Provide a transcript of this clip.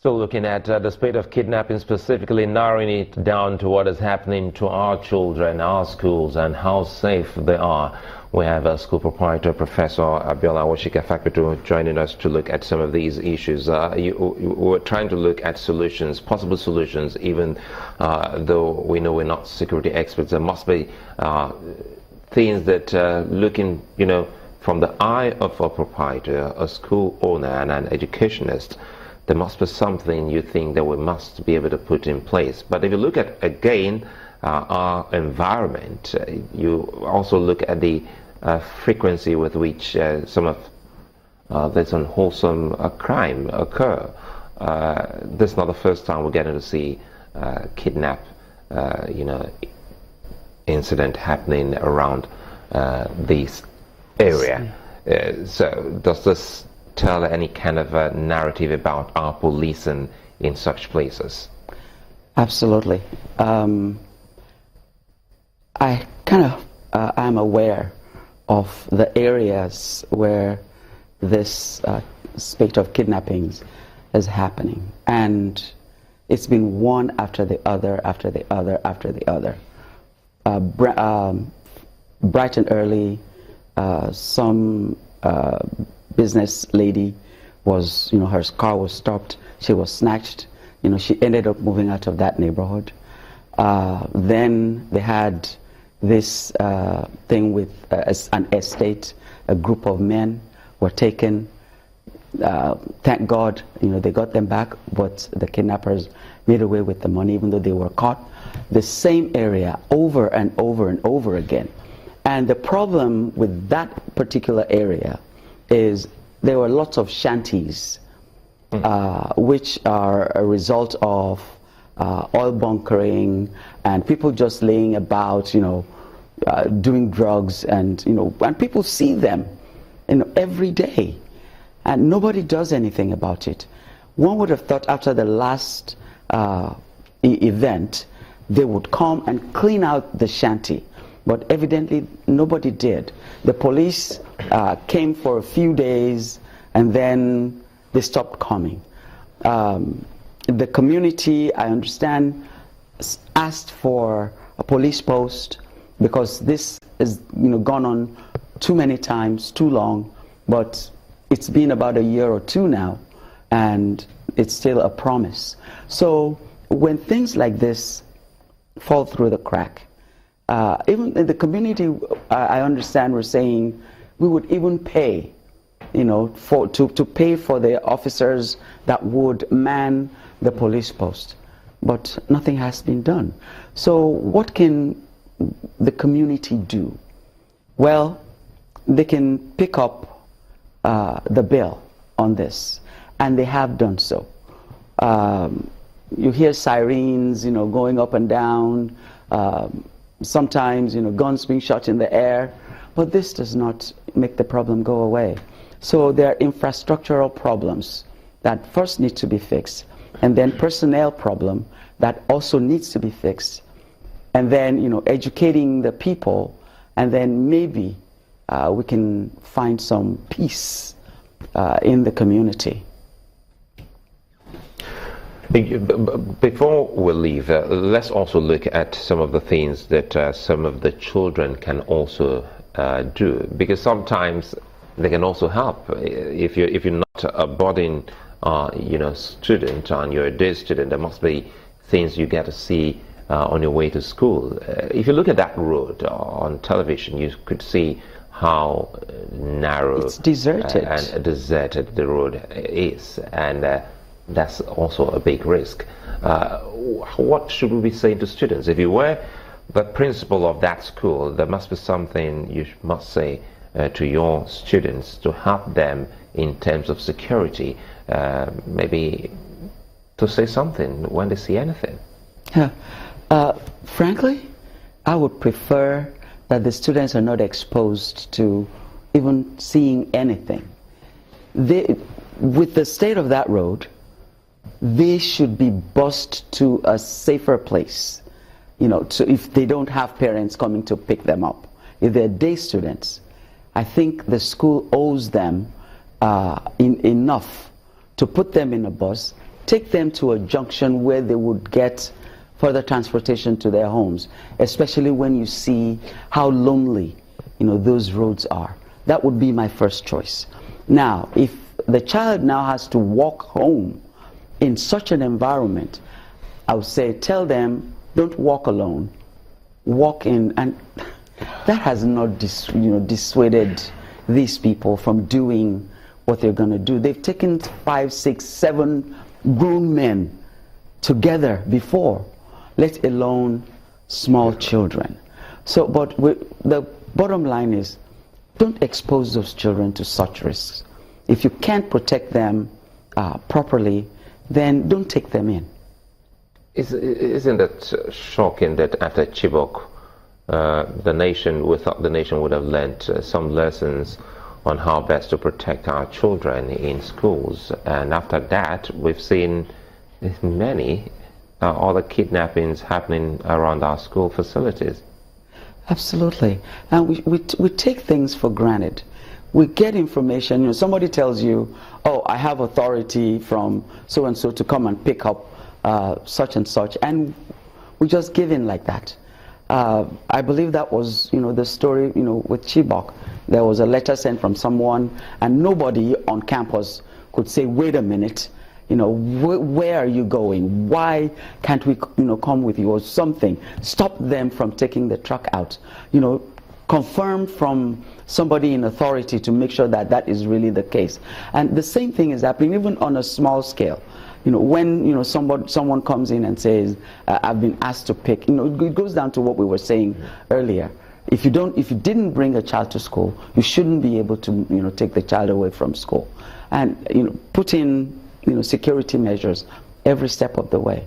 Still looking at the spate of kidnapping, specifically narrowing it down to what is happening to our children, our schools, and how safe they are. We have a school proprietor, Professor Abiola Washika joining us to look at some of these issues. We're trying to look at solutions, possible solutions, even though we know we're not security experts. There must be things that looking, from the eye of a proprietor, a school owner, and an educationist, there must be something you think that we must be able to put in place. But if you look at, again, our environment, you also look at the frequency with which some of this unwholesome crime occur. This is not the first time we're getting to see kidnap, incident happening around this area. So does this tell any kind of a narrative about our policing in such places? Absolutely. I kind of am aware of the areas where this spate of kidnappings is happening, and it's been one after the other, after the other, after the other. Bright and early, some business lady was, her car was stopped, she was snatched, she ended up moving out of that neighborhood. Then they had this thing with an estate, a group of men were taken. Thank God, they got them back, but the kidnappers made away with the money even though they were caught. The same area over and over and over again. And the problem with that particular area is there were lots of shanties, which are a result of oil bunkering and people just laying about, doing drugs, and and people see them, every day, and nobody does anything about it. One would have thought after the last event, they would come and clean out the shanty. But evidently, nobody did. The police came for a few days, and then they stopped coming. The community, I understand, asked for a police post because this has gone on too many times, too long. But it's been about a year or two now, and it's still a promise. So when things like this fall through the crack, even in the community, I understand we're saying we would even pay, to pay for the officers that would man the police post. But nothing has been done. So what can the community do? Well, they can pick up the bill on this, and they have done so. You hear sirens, going up and down. Sometimes, guns being shot in the air, but this does not make the problem go away. So there are infrastructural problems that first need to be fixed, and then personnel problem that also needs to be fixed, and then, educating the people, and then maybe we can find some peace in the community. Before we leave, let's also look at some of the things that some of the children can also do, because sometimes they can also help. If you're not a boarding student and you're a day student, there must be things you get to see on your way to school. If you look at that road on television, you could see how narrow it's deserted. And deserted the road is, and that's also a big risk. What should we be saying to students? If you were the principal of that school, there must be something you must say to your students to help them in terms of security, maybe to say something when they see anything. Yeah. Frankly, I would prefer that the students are not exposed to even seeing anything. With the state of that road, they should be bused to a safer place, if they don't have parents coming to pick them up. If they're day students, I think the school owes them enough to put them in a bus take them to a junction where they would get further transportation to their homes, especially when you see how lonely, those roads are. That would be my first choice. Now, if the child now has to walk home in such an environment, I would say tell them, don't walk alone, walk in. And that has not dissuaded these people from doing what they're going to do. They've taken 5, 6, 7 grown men together before, let alone small children. So, but the bottom line is, don't expose those children to such risks. If you can't protect them properly, then don't take them in. Isn't it shocking that after Chibok, we thought the nation would have learned some lessons on how best to protect our children in schools, and after that we've seen many other kidnappings happening around our school facilities. Absolutely. And we take things for granted. We get information, somebody tells you, oh, I have authority from so and so to come and pick up such and such, and we just give in like that. I believe that was, the story, with Chibok. There was a letter sent from someone, and nobody on campus could say, wait a minute, where are you going? Why can't we, come with you or something? Stop them from taking the truck out. Confirm from somebody in authority to make sure that that is really the case. And the same thing is happening even on a small scale. When someone comes in and says, I've been asked to pick, it goes down to what we were saying earlier. If you didn't bring a child to school, you shouldn't be able to take the child away from school. And put in security measures every step of the way.